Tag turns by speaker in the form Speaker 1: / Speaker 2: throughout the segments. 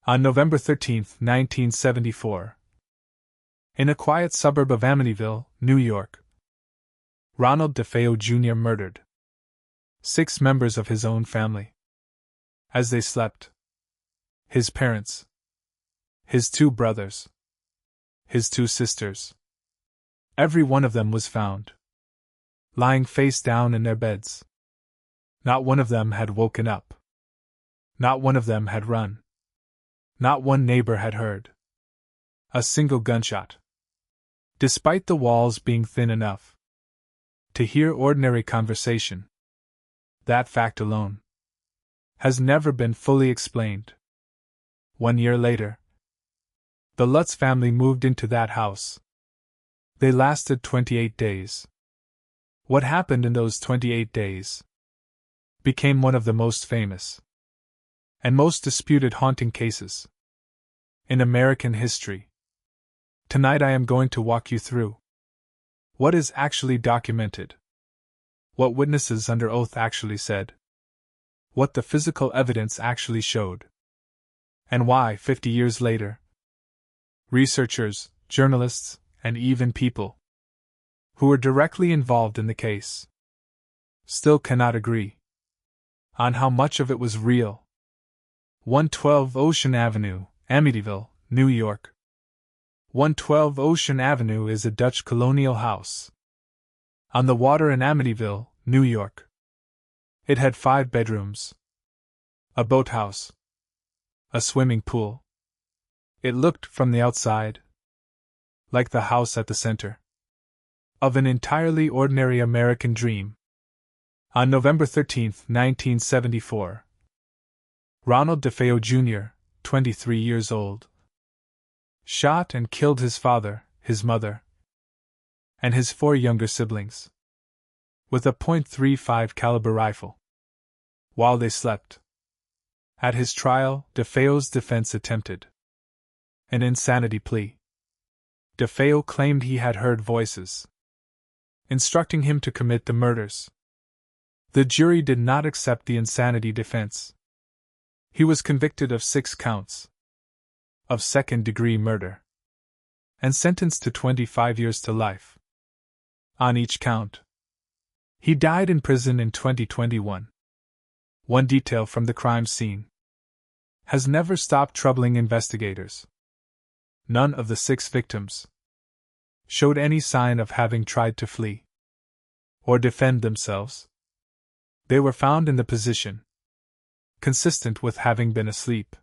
Speaker 1: On November 13, 1974, in a quiet suburb of Amityville, New York, Ronald DeFeo Jr. murdered 6 members of his own family. As they slept, his parents, his 2 brothers, his 2 sisters, every one of them was found lying face down in their beds. Not one of them had woken up. Not one of them had run. Not one neighbor had heard a single gunshot. Despite the walls being thin enough to hear ordinary conversation, that fact alone has never been fully explained. 1 year later, the Lutz family moved into that house. They lasted 28 days. What happened in those 28 days became one of the most famous and most disputed haunting cases in American history. Tonight I am going to walk you through what is actually documented, what witnesses under oath actually said, what the physical evidence actually showed, and why, 50 years later, researchers, journalists, and even people who were directly involved in the case still cannot agree on how much of it was real. 112 Ocean Avenue, Amityville, New York. 112 Ocean Avenue is a Dutch colonial house on the water in Amityville, New York. It had 5 bedrooms, a boathouse, a swimming pool. It looked, from the outside, like the house at the center of an entirely ordinary American dream. On November 13, 1974, Ronald DeFeo Jr., 23 years old, shot and killed his father, his mother, and his 4 younger siblings with a .35 caliber rifle while they slept. At his trial, DeFeo's defense attempted an insanity plea. DeFeo claimed he had heard voices instructing him to commit the murders. The jury did not accept the insanity defense. He was convicted of 6 counts of second-degree murder and sentenced to 25 years to life on each count. He died in prison in 2021. One detail from the crime scene has never stopped troubling investigators. None of the 6 victims showed any sign of having tried to flee or defend themselves. They were found in the position consistent with having been asleep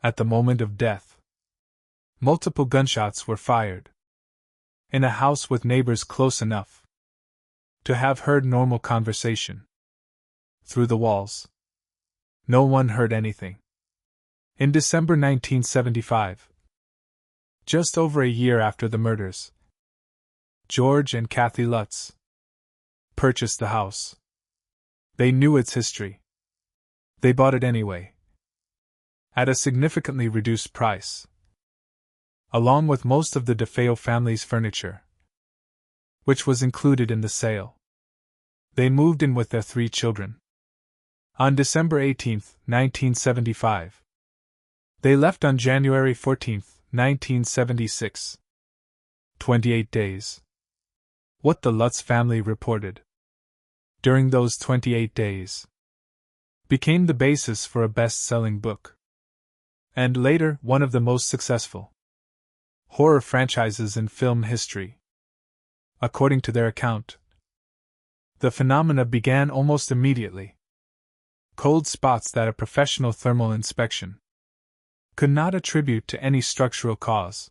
Speaker 1: at the moment of death. Multiple gunshots were fired in a house with neighbors close enough to have heard normal conversation through the walls. No one heard anything. In December 1975, just over a year after the murders, George and Kathy Lutz purchased the house. They knew its history. They bought it anyway, at a significantly reduced price, along with most of the DeFeo family's furniture, which was included in the sale. They moved in with their 3 children. On December 18, 1975, they left on January 14, 1976. 28 days. What the Lutz family reported during those 28 days became the basis for a best-selling book, and later one of the most successful horror franchises in film history. According to their account, the phenomena began almost immediately. Cold spots that a professional thermal inspection could not attribute to any structural cause.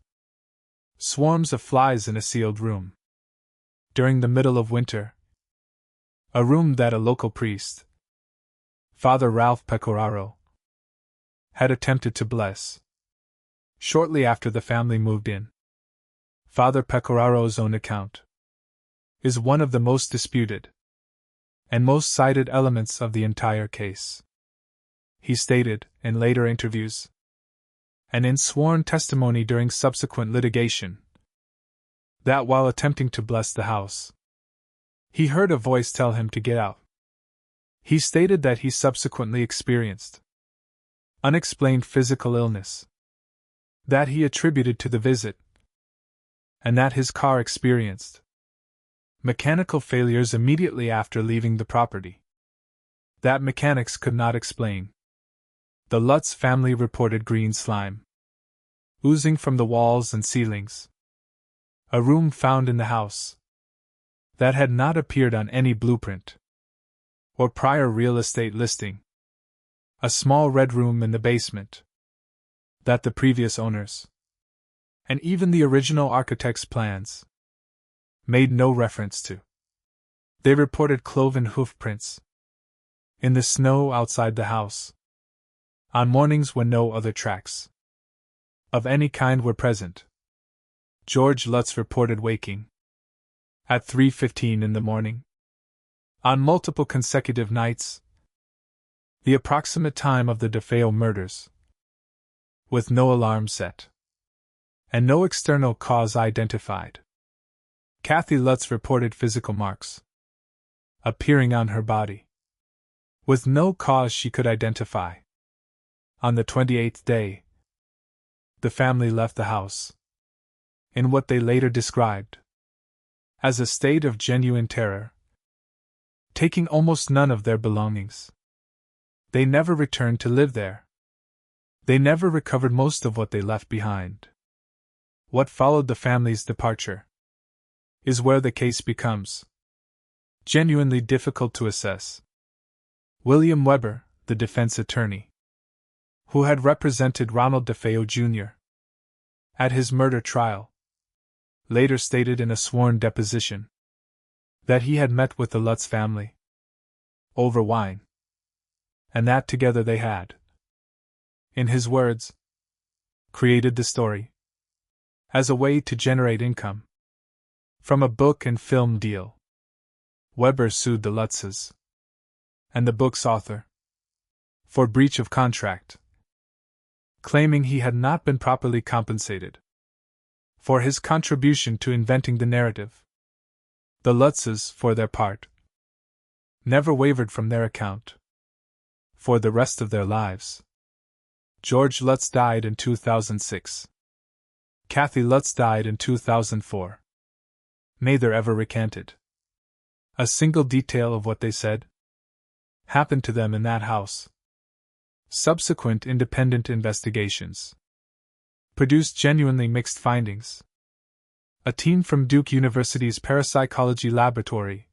Speaker 1: Swarms of flies in a sealed room during the middle of winter. A room that a local priest, Father Ralph Pecoraro, had attempted to bless shortly after the family moved in. Father Pecораro's own account is one of the most disputed and most cited elements of the entire case. He stated, in later interviews and in sworn testimony during subsequent litigation, that while attempting to bless the house, he heard a voice tell him to get out. He stated that he subsequently experienced unexplained physical illness that he attributed to the visit, and that his car experienced mechanical failures immediately after leaving the property that mechanics could not explain. The Lutz family reported green slime oozing from the walls and ceilings. A room found in the house that had not appeared on any blueprint or prior real estate listing. A small red room in the basement that the previous owners, and even the original architect's plans, made no reference to. They reported cloven hoof prints in the snow outside the house on mornings when no other tracks of any kind were present. George Lutz reported waking at 3:15 in the morning on multiple consecutive nights, the approximate time of the DeFeo murders, with no alarm set and no external cause identified. Kathy Lutz reported physical marks appearing on her body, with no cause she could identify. On the 28th day, the family left the house in what they later described as a state of genuine terror, taking almost none of their belongings. They never returned to live there. They never recovered most of what they left behind. What followed the family's departure is where the case becomes genuinely difficult to assess. William Weber, the defense attorney, who had represented Ronald DeFeo Jr. at his murder trial, later stated in a sworn deposition that he had met with the Lutz family over wine, and that together they had, in his words, created the story as a way to generate income from a book and film deal. Weber sued the Lutzes and the book's author for breach of contract, claiming he had not been properly compensated for his contribution to inventing the narrative. The Lutzes, for their part, never wavered from their account for the rest of their lives. George Lutz died in 2006. Kathy Lutz died in 2004. Neither ever recanted a single detail of what they said happened to them in that house. Subsequent independent investigations produced genuinely mixed findings. A team from Duke University's parapsychology laboratory,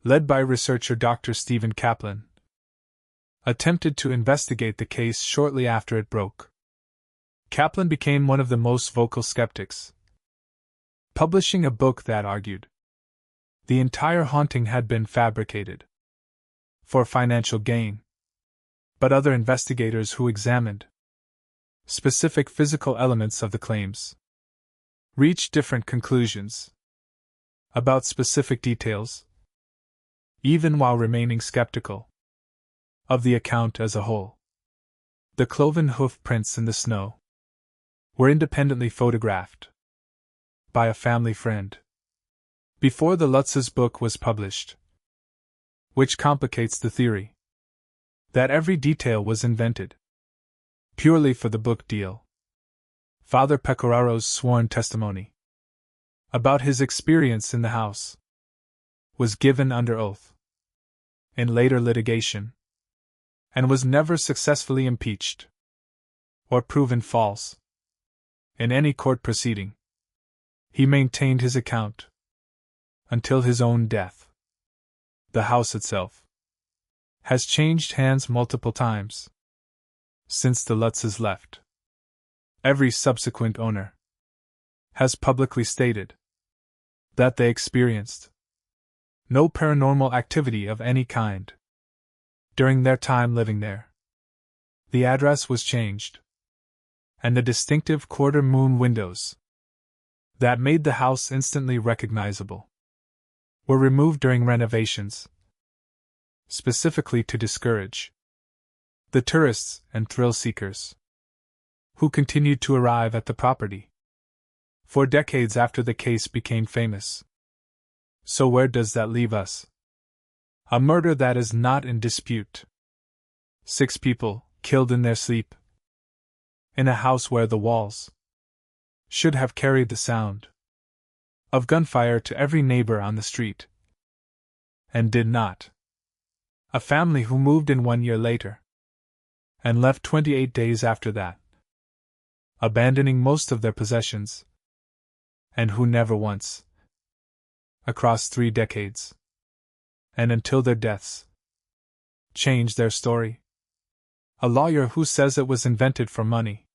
Speaker 1: led by researcher Dr. Stephen Kaplan, attempted to investigate the case shortly after it broke. Kaplan became one of the most vocal skeptics, publishing a book that argued the entire haunting had been fabricated for financial gain. But other investigators who examined specific physical elements of the claims reached different conclusions about specific details, even while remaining skeptical of the account as a whole. The cloven hoof prints in the snow were independently photographed by a family friend before the Lutzes book was published, which complicates the theory that every detail was invented purely for the book deal. Father Pecораro's sworn testimony about his experience in the house was given under oath in later litigation and was never successfully impeached or proven false in any court proceeding. He maintained his account until his own death. The house itself has changed hands multiple times since the Lutzes left. Every subsequent owner has publicly stated that they experienced no paranormal activity of any kind during their time living there. The address was changed, and the distinctive quarter-moon windows that made the house instantly recognizable were removed during renovations, specifically to discourage the tourists and thrill-seekers who continued to arrive at the property for decades after the case became famous. So where does that leave us? A murder that is not in dispute. 6 people, killed in their sleep. In a house where the walls should have carried the sound of gunfire to every neighbor on the street. And did not. A family who moved in 1 year later and left 28 days after that, abandoning most of their possessions, and who never once, across 3 decades, and until their deaths, changed their story. A lawyer who says it was invented for money.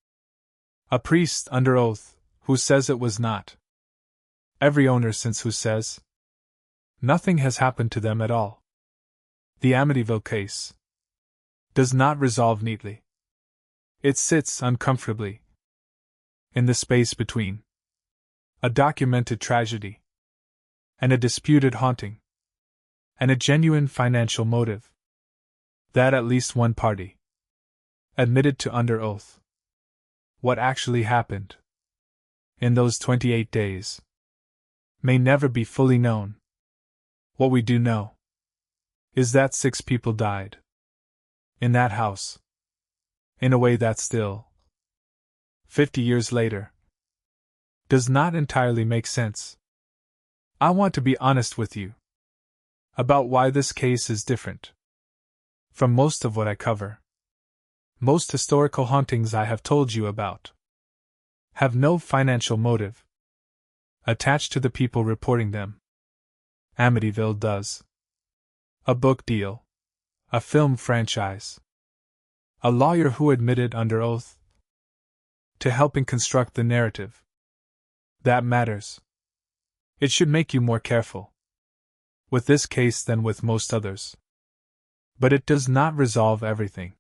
Speaker 1: A priest under oath who says it was not. Every owner since who says nothing has happened to them at all. The Amityville case does not resolve neatly. It sits uncomfortably in the space between a documented tragedy and a disputed haunting, and a genuine financial motive that at least one party admitted to under oath. What actually happened in those 28 days may never be fully known. What we do know is that 6 people died in that house, in a way that still, 50 years later, does not entirely make sense. I want to be honest with you about why this case is different from most of what I cover. Most historical hauntings I have told you about have no financial motive attached to the people reporting them. Amityville does. A book deal, a film franchise, a lawyer who admitted under oath to helping construct the narrative. That matters. It should make you more careful with this case than with most others. But it does not resolve everything.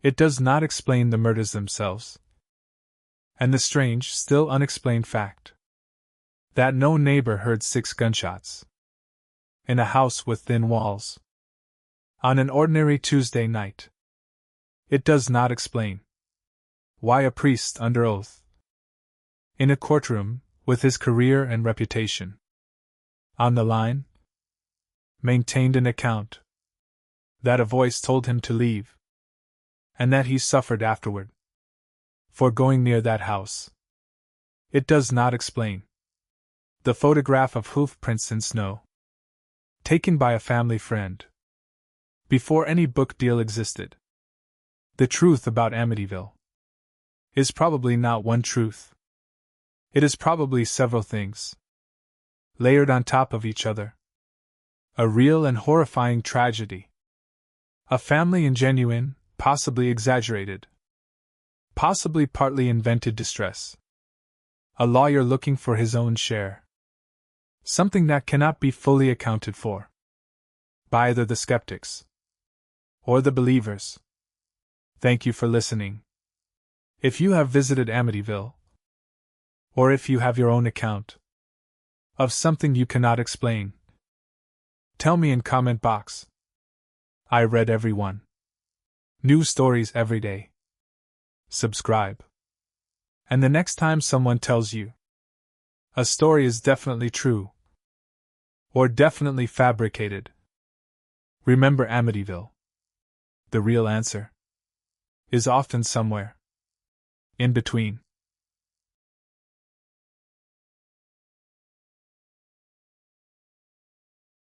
Speaker 1: It does not explain the murders themselves, and the strange, still unexplained fact that no neighbor heard 6 gunshots in a house with thin walls on an ordinary Tuesday night. It does not explain why a priest under oath in a courtroom with his career and reputation on the line maintained an account that a voice told him to leave, and that he suffered afterward for going near that house. It does not explain the photograph of hoof prints in snow, taken by a family friend before any book deal existed. The truth about Amityville is probably not one truth. It is probably several things, layered on top of each other. A real and horrifying tragedy. A family in genuine, possibly exaggerated, possibly partly invented distress. A lawyer looking for his own share. Something that cannot be fully accounted for by either the skeptics or the believers. Thank you for listening. If you have visited Amityville, or if you have your own account of something you cannot explain, tell me in comment box. I read every one. New stories every day. Subscribe. And the next time someone tells you a story is definitely true or definitely fabricated, remember Amityville. The real answer is often somewhere in between.